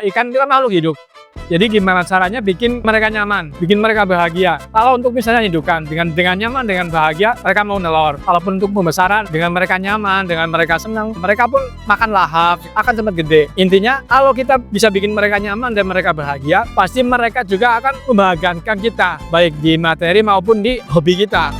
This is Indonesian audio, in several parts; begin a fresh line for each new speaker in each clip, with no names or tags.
ikan itu kan makhluk hidup. Jadi gimana caranya bikin mereka nyaman, bikin mereka bahagia. Kalau untuk misalnya indukan dengan nyaman, dengan bahagia, mereka mau nelor. Kalaupun untuk pembesaran, dengan mereka nyaman, dengan mereka senang, mereka pun makan lahap, akan cepat gede. Intinya, kalau kita bisa bikin mereka nyaman dan mereka bahagia, pasti mereka juga akan membahagiakan kita, baik di materi maupun di hobi kita.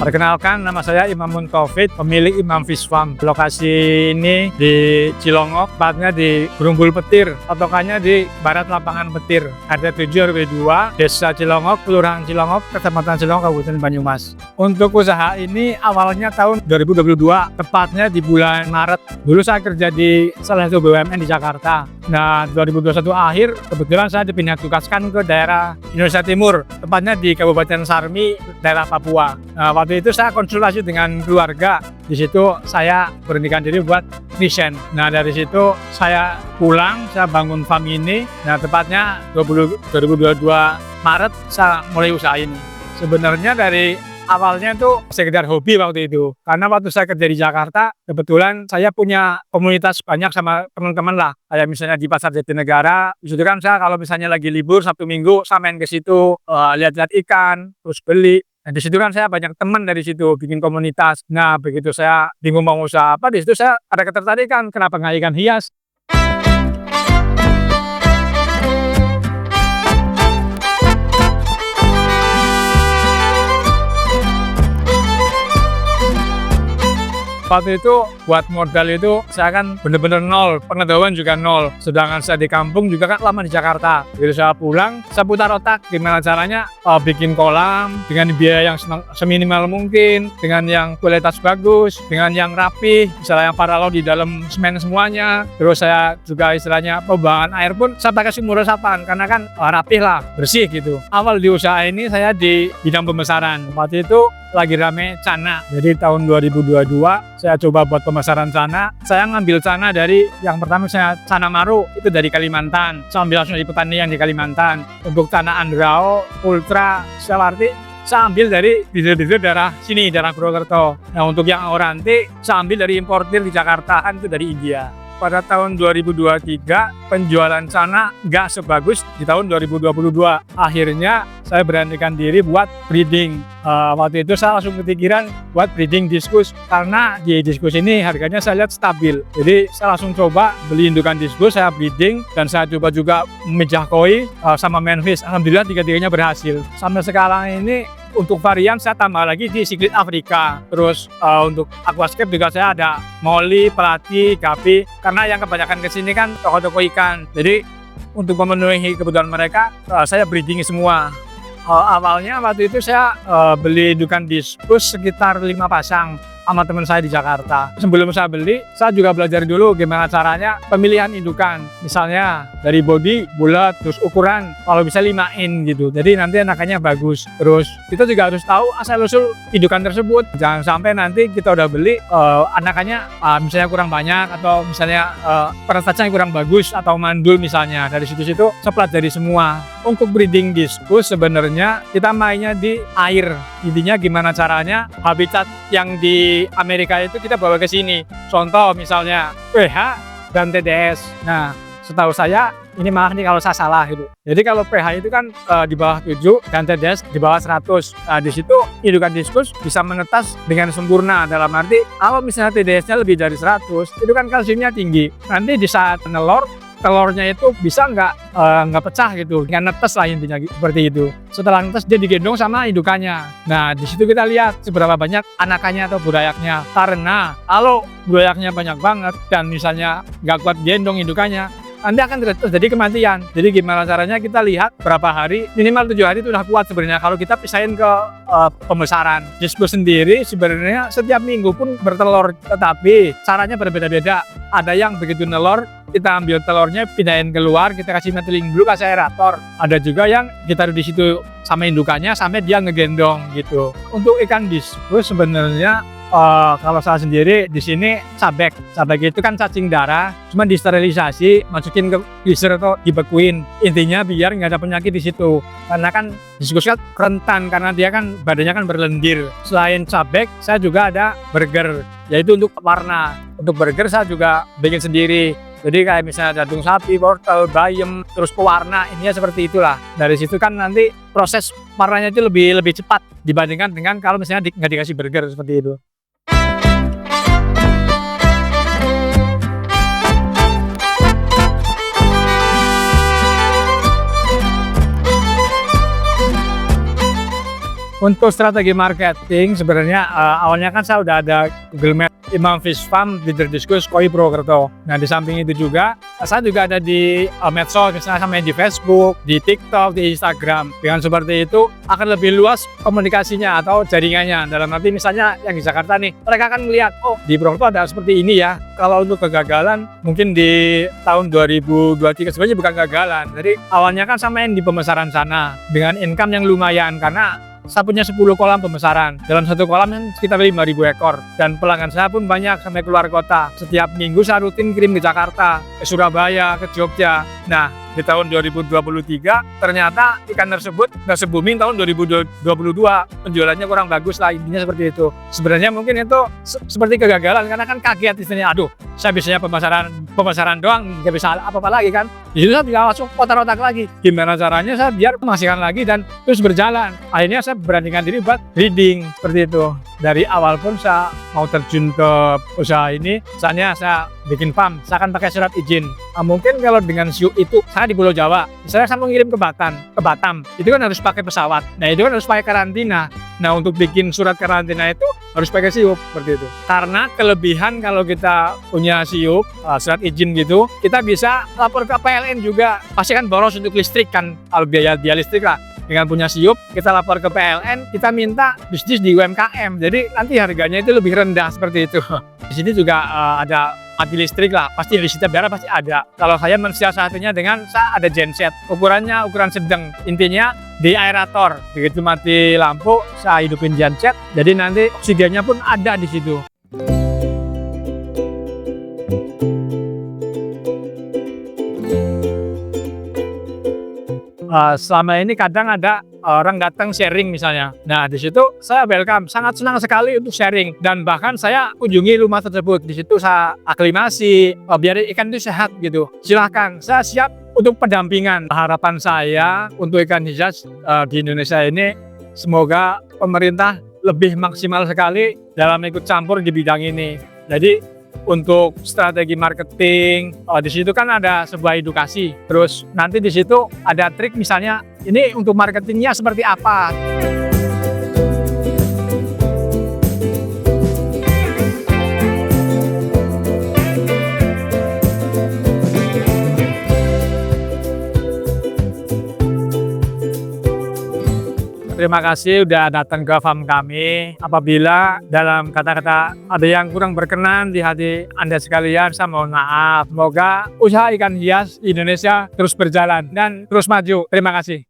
Perkenalkan, nama saya Imam Muntaufid, pemilik Imam Fish Farm. Lokasi ini di Cilongok, tepatnya di Grumbul Petir, patokannya di Barat Lapangan Petir. RT 7 RW 2, Desa Cilongok, Kelurahan Cilongok, Kecamatan Cilongok, Kabupaten Banyumas. Untuk usaha ini awalnya tahun 2022, tepatnya di bulan Maret. Dulu saya kerja di salah satu BUMN di Jakarta. Nah, 2021 akhir, kebetulan saya dipindah tugaskan ke daerah Indonesia Timur, tepatnya di Kabupaten Sarmi, daerah Papua. Nah, waktu itu saya konsultasi dengan keluarga. Di situ saya beranikan diri buat mission. Nah, dari situ saya pulang, saya bangun farm ini. Nah, tepatnya 2022 Maret saya mulai usaha ini. Sebenarnya dari awalnya itu sekedar hobi waktu itu. Karena waktu saya kerja di Jakarta, kebetulan saya punya komunitas banyak sama teman-teman lah. Kayak misalnya di Pasar Jatinegara, disitu kan saya kalau misalnya lagi libur Sabtu Minggu, saya main ke situ, lihat-lihat ikan, terus beli. Nah, di situ kan saya banyak teman dari situ, bikin komunitas. Nah, begitu saya bingung mau usaha apa, di situ saya ada ketertarikan, kenapa nggak ikan hias? Waktu itu buat modal itu saya kan bener-bener nol, pengetahuan juga nol. Sedangkan saya di kampung juga kan lama di Jakarta. Jadi saya pulang, saya putar otak gimana caranya bikin kolam dengan biaya yang seminimal mungkin, dengan yang kualitas bagus, dengan yang rapi, misalnya yang paralon di dalam semen semuanya. Terus saya juga istilahnya pembuangan air pun saya pakai sumur resapan karena kan rapih lah, bersih gitu. Awal di usaha ini saya di bidang pembesaran. Waktu itu lagi rame cana. Jadi tahun 2022 saya coba buat pemasaran cana. Saya ngambil cana dari yang pertama saya cana maru itu dari Kalimantan. Saya ambil langsung dari petani yang di Kalimantan. Untuk cana Andrao, Ultra, Sawarti saya ambil dari dealer-dealer daerah sini, daerah Purwokerto. Nah, untuk yang Oranti saya ambil dari importir di Jakarta, kan itu dari India. Pada tahun 2023 penjualan cana nggak sebagus di tahun 2022. Akhirnya saya beranikan diri buat breeding. Waktu itu saya langsung kepikiran buat breeding diskus karena di diskus ini harganya saya lihat stabil. Jadi saya langsung coba beli indukan diskus, saya breeding dan saya coba juga mejah koi sama manfish. Alhamdulillah tiga-tiganya berhasil. Sampai sekarang ini untuk varian saya tambah lagi di Cichlid Afrika. Terus untuk aquascape juga saya ada Molly, Pelati, Gapi. Karena yang kebanyakan kesini kan toko-toko ikan. Jadi untuk memenuhi kebutuhan mereka, saya breeding semua. Awalnya waktu itu saya beli indukan diskus sekitar 5 pasang sama teman saya di Jakarta. Sebelum saya beli, saya juga belajar dulu gimana caranya pemilihan indukan. Misalnya dari body, bulat, terus ukuran kalau bisa 5 in gitu. Jadi nanti anakannya bagus. Terus kita juga harus tahu asal-usul indukan tersebut. Jangan sampai nanti kita udah beli anakannya misalnya kurang banyak atau misalnya peratasannya kurang bagus atau mandul misalnya. Dari situ-situ saya pelajari semua. Untuk breeding diskus sebenarnya kita mainnya di air. Intinya gimana caranya habitat yang di Amerika itu kita bawa ke sini. Contoh misalnya pH dan TDS. Nah, setahu saya ini malah nih kalau saya salah gitu. Jadi kalau pH itu kan di bawah 7 dan TDS di bawah 100. Nah, di situ indukan diskus bisa menetas dengan sempurna. Dalam arti kalau misalnya TDS-nya lebih dari 100, itu kan kalsiumnya tinggi. Nanti di saat nelor telurnya itu bisa nggak pecah gitu, nggak netes lah intinya seperti itu. Setelah netes dia digendong sama indukannya. Nah, di situ kita lihat seberapa banyak anakannya atau budayaknya. Karena kalau budayaknya banyak banget dan misalnya nggak kuat gendong indukannya, nanti akan terjadi kematian. Jadi gimana caranya kita lihat berapa hari, minimal 7 hari itu udah kuat sebenarnya kalau kita pisahin ke pembesaran. Diskus sendiri sebenarnya setiap minggu pun bertelur, tetapi caranya berbeda-beda. Ada yang begitu nelor, kita ambil telurnya, pindahin keluar, kita kasih metiling dulu, kasih aerator. Ada juga yang kita taruh di situ sama indukannya sampai dia ngegendong gitu. Untuk ikan diskus sebenarnya kalau saya sendiri di sini sabek. Sabek itu kan cacing darah, cuma disterilisasi, masukin ke freezer atau dibekuin. Intinya biar nggak ada penyakit di situ. Karena kan diskus kan rentan karena dia kan badannya kan berlendir. Selain sabek, saya juga ada burger, yaitu untuk warna. Untuk burger saya juga bikin sendiri. Jadi kayak misalnya jantung sapi, wortel, bayam, terus pewarna, intinya seperti itulah. Dari situ kan nanti proses warnanya itu lebih cepat dibandingkan dengan kalau misalnya nggak dikasih burger seperti itu. Untuk strategi marketing sebenarnya awalnya kan saya udah ada Google Maps, Imam Fish Farm, Leader Diskus, Koi Purwokerto. Nah di samping itu juga saya juga ada di medsos, misalnya sama di Facebook, di TikTok, di Instagram. Dengan seperti itu akan lebih luas komunikasinya atau jaringannya. Dalam arti misalnya yang di Jakarta nih, mereka akan melihat, oh di Purwokerto ada seperti ini ya. Kalau untuk kegagalan mungkin di tahun 2023 sebenarnya bukan kegagalan. Jadi awalnya kan saya main di pemasaran sana dengan income yang lumayan karena saya punya 10 kolam pembesaran. Dalam satu kolam kan sekitar 5.000 ekor. Dan pelanggan saya pun banyak sampai keluar kota. Setiap minggu saya rutin kirim ke Jakarta, ke Surabaya, ke Jogja. Nah, di tahun 2023 ternyata ikan tersebut nggak se-booming tahun 2022. Penjualannya kurang bagus lah, intinya seperti itu. Sebenarnya mungkin itu seperti kegagalan karena kan kaget istilahnya. Aduh, saya biasanya pemasaran doang, nggak bisa apa-apa lagi kan. Di situ saya bisa langsung otak-otak lagi. Gimana caranya saya biar menghasilkan lagi dan terus berjalan. Akhirnya saya beranikan diri buat breeding seperti itu. Dari awal pun saya mau terjun ke usaha ini, misalnya saya bikin farm, saya akan pakai surat izin. Nah, mungkin kalau dengan siu itu, saya di Pulau Jawa, misalnya saya mau ngirim ke Batam, itu kan harus pakai pesawat. Nah itu kan harus pakai karantina. Nah untuk bikin surat karantina itu harus pakai siup seperti itu. Karena kelebihan kalau kita punya siup, surat izin gitu, kita bisa lapor ke PLN juga. Pasti kan boros untuk listrik kan, kalau biaya dia listrik lah. Dengan punya siup, kita lapor ke PLN, kita minta bisnis di UMKM. Jadi nanti harganya itu lebih rendah seperti itu. Di sini juga ada mati listrik lah, pasti di setiap daerah pasti ada. Kalau saya mensiasatinya dengan saya ada genset, ukurannya ukuran sedang. Intinya di aerator, begitu mati lampu, saya hidupin genset. Jadi nanti oksigennya pun ada di situ. Selama ini kadang ada orang datang sharing misalnya. Nah di situ saya welcome, sangat senang sekali untuk sharing dan bahkan saya kunjungi rumah tersebut. Di situ saya aklimasi, biar ikan itu sehat gitu. Silahkan, saya siap untuk pendampingan. Harapan saya untuk ikan hias di Indonesia ini semoga pemerintah lebih maksimal sekali dalam ikut campur di bidang ini. Jadi untuk strategi marketing, di situ kan ada sebuah edukasi. Terus nanti di situ ada trik misalnya ini untuk marketingnya seperti apa. Terima kasih udah datang ke farm kami. Apabila dalam kata-kata ada yang kurang berkenan di hati Anda sekalian, saya mohon maaf. Semoga usaha ikan hias di Indonesia terus berjalan dan terus maju. Terima kasih.